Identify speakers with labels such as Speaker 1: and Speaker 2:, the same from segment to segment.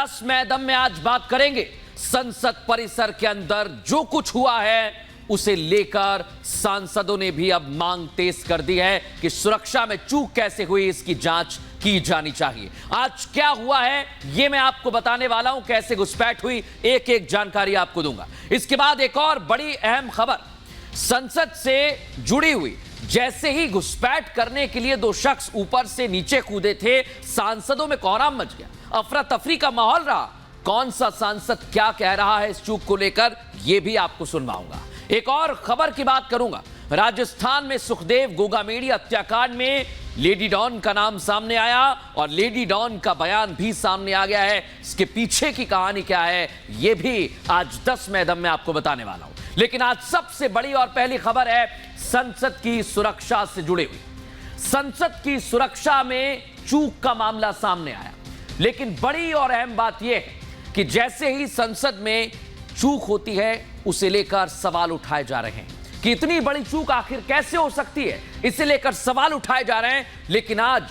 Speaker 1: 10 में दम में आज बात करेंगे संसद परिसर के अंदर जो कुछ हुआ है उसे लेकर सांसदों ने भी अब मांग तेज कर दी है कि सुरक्षा में चूक कैसे हुई इसकी जांच की जानी चाहिए। आज क्या हुआ है यह मैं आपको बताने वाला हूं, कैसे घुसपैठ हुई एक एक जानकारी आपको दूंगा। इसके बाद एक और बड़ी अहम खबर संसद से जुड़ी हुई। जैसे ही घुसपैठ करने के लिए दो शख्स ऊपर से नीचे कूदे थे, सांसदों में कोहराम मच गया, अफरा तफरी का माहौल रहा। कौन सा सांसद क्या कह रहा है इस चूक को लेकर यह भी आपको सुनवाऊंगा। एक और खबर की बात करूंगा, राजस्थान में सुखदेव गोगामेडी हत्याकांड में लेडी डॉन का नाम सामने आया और लेडी डॉन का बयान भी सामने आ गया है। इसके पीछे की कहानी क्या है यह भी आज 10 में दम में आपको बताने वाला हूं। लेकिन आज सबसे बड़ी और पहली खबर है संसद की सुरक्षा से जुड़ी हुई। संसद की सुरक्षा में चूक का मामला सामने आया, लेकिन बड़ी और अहम बात यह है कि जैसे ही संसद में चूक होती है उसे लेकर सवाल उठाए जा रहे हैं कि इतनी बड़ी चूक आखिर कैसे हो सकती है, इसे लेकर सवाल उठाए जा रहे हैं। लेकिन आज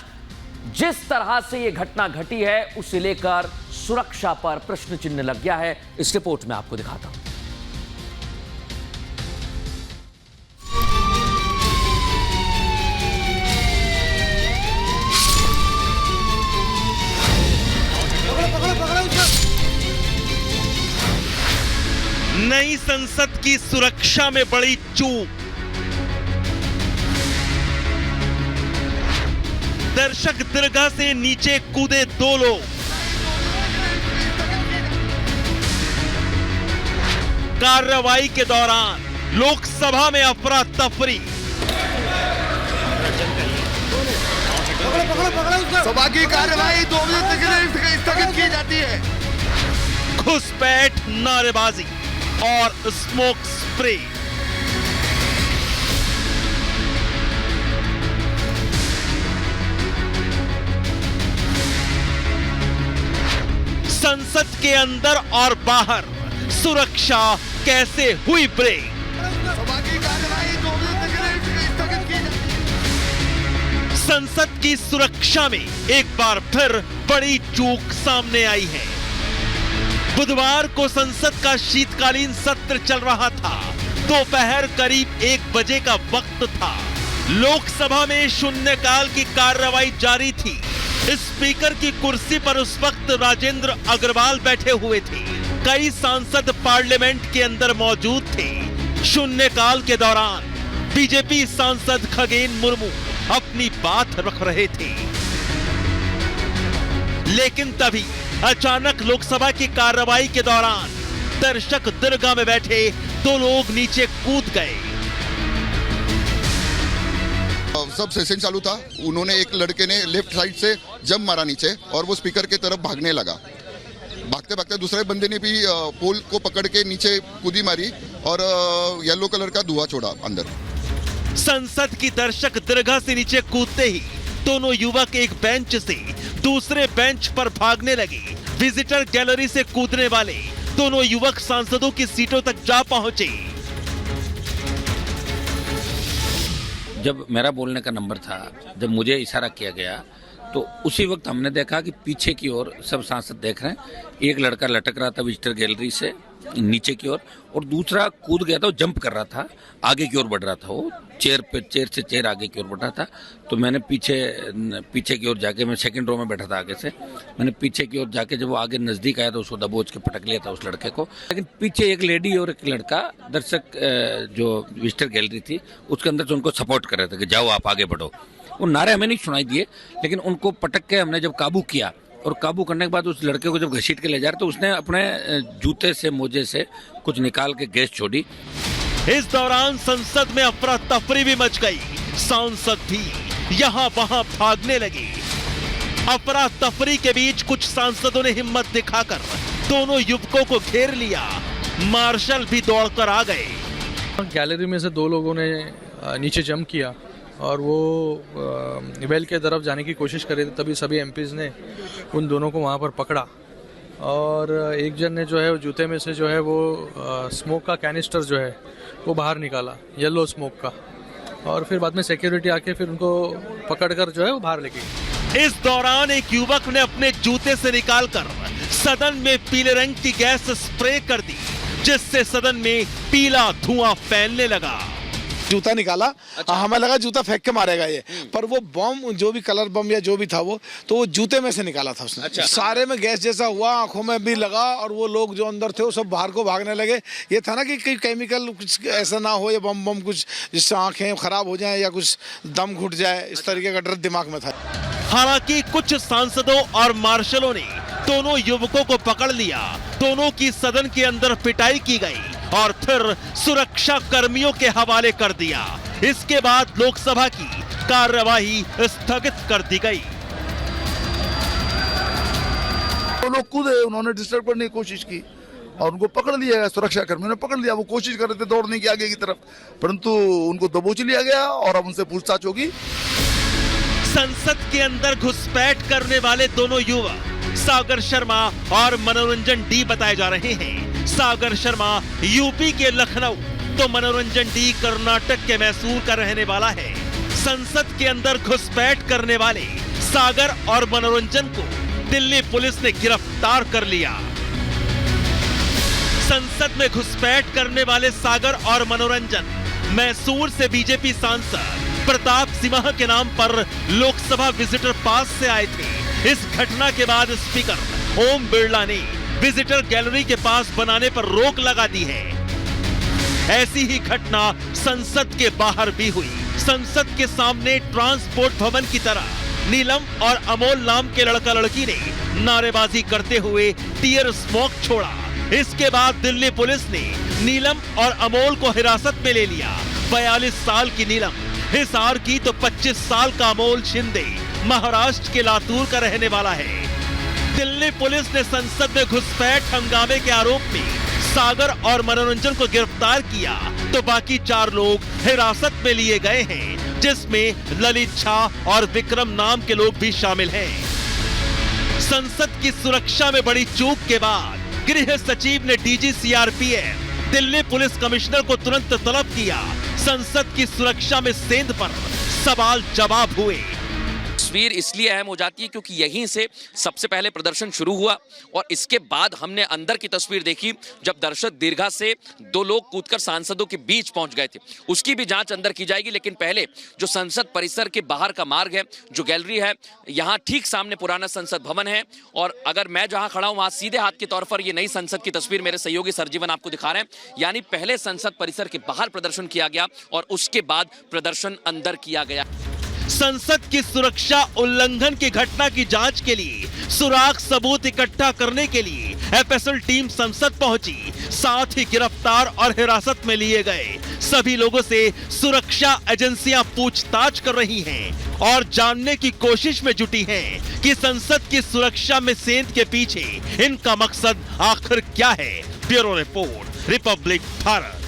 Speaker 1: जिस तरह से यह घटना घटी है उसे लेकर सुरक्षा पर प्रश्न चिन्ह लग गया है। इस रिपोर्ट में आपको दिखाता हूं।
Speaker 2: नई संसद की सुरक्षा में बड़ी चूक। दर्शक दीर्घा से नीचे कूदे दो लोग। कार्रवाई के दौरान लोकसभा में अफरा तफरी।
Speaker 3: सभा की कार्रवाई 2 बजे तक स्थगित की जाती है।
Speaker 2: घुसपैठ, नारेबाजी और स्मोक स्प्रे। संसद के अंदर और बाहर सुरक्षा कैसे हुई ब्रेक।
Speaker 3: सभा की कार्रवाई 2 बजे तक स्थगित की जाती है।
Speaker 2: संसद की सुरक्षा में एक बार फिर बड़ी चूक सामने आई है। बुधवार को संसद का शीतकालीन सत्र चल रहा था। दोपहर करीब 1 बजे का वक्त था। लोकसभा में शून्यकाल की कार्रवाई जारी थी। स्पीकर की कुर्सी पर उस वक्त राजेंद्र अग्रवाल बैठे हुए थे। कई सांसद पार्लियामेंट के अंदर मौजूद थे। शून्यकाल के दौरान बीजेपी सांसद खगेन मुर्मू अपनी बात रख रहे थे, लेकिन तभी अचानक लोकसभा की कार्रवाई के दौरान दर्शक दीर्घा में बैठे 2 लोग नीचे कूद गए।
Speaker 3: सब सेशन चालू था, उन्होंने एक लड़के ने लेफ्ट साइड से जंप मारा नीचे और वो स्पीकर की तरफ भागने लगा। भागते भागते दूसरे बंदे ने भी पोल को पकड़ के नीचे कूदी मारी और येलो कलर का धुआं छोड़ा अंदर।
Speaker 2: संसद की दर्शक दीर्घा से नीचे कूदते ही दोनों युवक एक बेंच से दूसरे बेंच पर भागने लगे। विजिटर गैलरी से कूदने वाले दोनों युवक सांसदों की सीटों तक जा पहुंचे।
Speaker 4: जब मेरा बोलने का नंबर था, जब मुझे इशारा किया गया तो उसी वक्त हमने देखा कि पीछे की ओर सब सांसद देख रहे हैं। एक लड़का लटक रहा था विजिटर गैलरी से नीचे की ओर और दूसरा कूद गया था, वो जंप कर रहा था, आगे की ओर बढ़ रहा था। वो चेयर से चेयर आगे की ओर बढ़ रहा था। तो मैंने पीछे की ओर जाके, मैं सेकंड रो में बैठा था आगे से, मैंने पीछे की ओर जाके जब वो आगे नजदीक आया तो उसको दबोच के पटक लिया था उस लड़के को। लेकिन पीछे एक लेडी और एक लड़का दर्शक जो विजिटर गैलरी थी उसके अंदर से उनको सपोर्ट कर रहे थे कि जाओ आप आगे बढ़ो। वो नारे हमें नहीं सुनाई दिए, लेकिन उनको पटक के हमने जब काबू किया और काबू करने के बाद उस लड़के को जब घसीट के ले जा रहे तो उसने अपने जूते से मोजे से कुछ निकाल के गैस छोड़ी।
Speaker 2: इस दौरान संसद में अफरा तफरी भी मच गई। सांसद भी यहां वहां भागने लगे। अफरा तफरी के बीच कुछ सांसदों ने हिम्मत दिखाकर दोनों युवकों को घेर लिया। मार्शल भी दौड़कर आ गए।
Speaker 5: गैलरी में से 2 लोगों ने नीचे जंप किया और वो वेल के तरफ जाने की कोशिश कर रहे थे। तभी सभी एमपीज ने उन दोनों को वहाँ पर पकड़ा और एक जन ने जो है जूते में से जो है वो स्मोक का कैनिस्टर जो है वो बाहर निकाला, येलो स्मोक का, और फिर बाद में सिक्योरिटी आके फिर उनको पकड़कर जो है वो बाहर लेके गई।
Speaker 2: इस दौरान एक युवक ने अपने जूते से निकालकर सदन में पीले रंग की गैस स्प्रे कर दी, जिससे सदन में पीला धुआं फैलने लगा।
Speaker 6: जूता निकाला। अच्छा। हमें लगा जूता फेंक के मारेगा ये, पर वो बम जो भी कलर बम या जो भी था वो, तो वो जूते में से निकाला था उसने। अच्छा। सारे में गैस जैसा हुआ, आंखों में भी लगा, और वो लोग जो अंदर थे वो सब बाहर को भागने लगे। ये था ना कि कोई केमिकल कुछ ऐसा ना हो या बम कुछ जिससे आंखें खराब हो जाए या कुछ दम घुट जाए, इस तरीके का डर दिमाग में था।
Speaker 2: हालांकि कुछ सांसदों और मार्शलों ने दोनों युवकों को पकड़ लिया, दोनों की सदन के अंदर पिटाई की गई और फिर सुरक्षा कर्मियों के हवाले कर दिया। इसके बाद लोकसभा की कार्यवाही स्थगित कर दी गई।
Speaker 7: वो लोग कूदे, उन्होंने डिस्टर्ब करने की कोशिश की और उनको पकड़ लिया गया। सुरक्षा कर्मियों ने पकड़ लिया। वो कोशिश कर रहे थे दौड़ने की आगे की तरफ, परंतु उनको दबोच लिया गया और अब उनसे पूछताछ होगी।
Speaker 2: संसद के अंदर घुसपैठ करने वाले दोनों युवक सागर शर्मा और मनोरंजन डी बताए जा रहे हैं। सागर शर्मा यूपी के लखनऊ तो मनोरंजन डी कर्नाटक के मैसूर का रहने वाला है। संसद के अंदर घुसपैठ करने वाले सागर और मनोरंजन को दिल्ली पुलिस ने गिरफ्तार कर लिया। संसद में घुसपैठ करने वाले सागर और मनोरंजन मैसूर से बीजेपी सांसद प्रताप सिंह के नाम पर लोकसभा विजिटर पास से आए थे। इस घटना के बाद स्पीकर ओम बिरला ने विजिटर गैलरी के पास बनाने पर रोक लगा दी है। ऐसी ही घटना संसद के बाहर भी हुई। संसद के सामने ट्रांसपोर्ट भवन की तरह नीलम और अमोल नाम के लड़का लड़की ने नारेबाजी करते हुए टीयर स्मोक छोड़ा। इसके बाद दिल्ली पुलिस ने नीलम और अमोल को हिरासत में ले लिया। 42 साल की नीलम हिसार की तो 25 साल का अमोल शिंदे महाराष्ट्र के लातूर का रहने वाला है। दिल्ली पुलिस ने संसद में घुसपैठ हंगामे के आरोप में सागर और मनोरंजन को गिरफ्तार किया, तो बाकी 4 लोग हिरासत में लिए गए हैं, जिसमें ललित झा और विक्रम नाम के लोग भी शामिल हैं। संसद की सुरक्षा में बड़ी चूक के बाद गृह सचिव ने DG CRPF Delhi police commissioner को तुरंत तलब किया। संसद की सुरक्षा में सेंध पर सवाल जवाब हुए।
Speaker 1: तस्वीर इसलिए अहम हो जाती है क्योंकि यहीं से सबसे पहले प्रदर्शन शुरू हुआ और इसके बाद हमने अंदर की तस्वीर देखी जब दर्शक दीर्घा से 2 लोग कूदकर सांसदों के बीच पहुंच गए थे। उसकी भी जांच अंदर की जाएगी, लेकिन पहले जो संसद परिसर के बाहर का मार्ग है, जो गैलरी है, यहाँ ठीक सामने पुराना संसद भवन है और अगर मैं जहां खड़ा हूं वहां सीधे हाथ के तौर पर ये नई संसद की तस्वीर मेरे सहयोगी सरजीवन आपको दिखा रहे हैं। यानी पहले संसद परिसर के बाहर प्रदर्शन किया गया और उसके बाद प्रदर्शन अंदर किया गया।
Speaker 2: संसद की सुरक्षा उल्लंघन की घटना की जांच के लिए सुराग सबूत इकट्ठा करने के लिए एफएसएल टीम संसद पहुंची। साथ ही गिरफ्तार और हिरासत में लिए गए सभी लोगों से सुरक्षा एजेंसियां पूछताछ कर रही हैं और जानने की कोशिश में जुटी हैं कि संसद की सुरक्षा में सेंध के पीछे इनका मकसद आखिर क्या है। Bureau report, Republic Bharat.